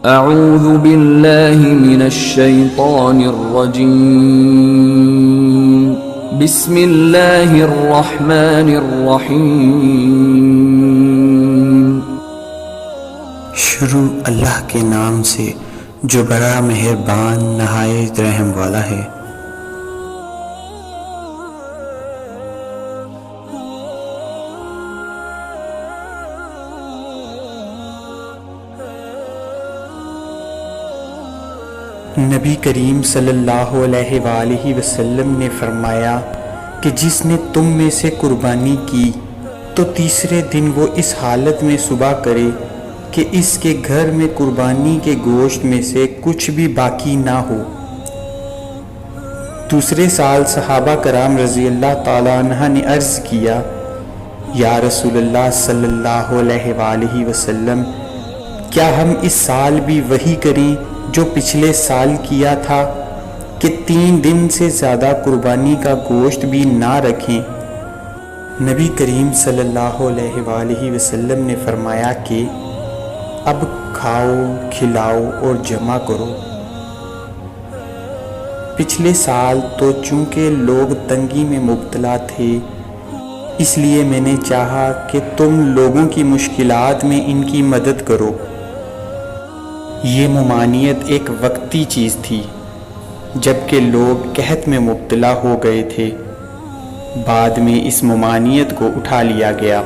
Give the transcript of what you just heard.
اعوذ باللہ من الشیطان الرجیم بسم اللہ الرحمن الرحیم۔ شروع اللہ کے نام سے جو بڑا مہربان نہایت رحم والا ہے۔ نبی کریم صلی اللہ علیہ وآلہ وسلم نے فرمایا کہ جس نے تم میں سے قربانی کی تو تیسرے دن وہ اس حالت میں صبح کرے کہ اس کے گھر میں قربانی کے گوشت میں سے کچھ بھی باقی نہ ہو۔ دوسرے سال صحابہ کرام رضی اللہ تعالیٰ عنہ نے عرض کیا، یا رسول اللہ صلی اللہ علیہ وآلہ وسلم، کیا ہم اس سال بھی وہی کریں جو پچھلے سال کیا تھا کہ 3 دن سے زیادہ قربانی کا گوشت بھی نہ رکھیں؟ نبی کریم صلی اللہ علیہ وآلہ وسلم نے فرمایا کہ اب کھاؤ، کھلاؤ اور جمع کرو۔ پچھلے سال تو چونکہ لوگ تنگی میں مبتلا تھے، اس لیے میں نے چاہا کہ تم لوگوں کی مشکلات میں ان کی مدد کرو۔ یہ ممانعت ایک وقتی چیز تھی جبکہ لوگ قحط میں مبتلا ہو گئے تھے، بعد میں اس ممانعت کو اٹھا لیا گیا۔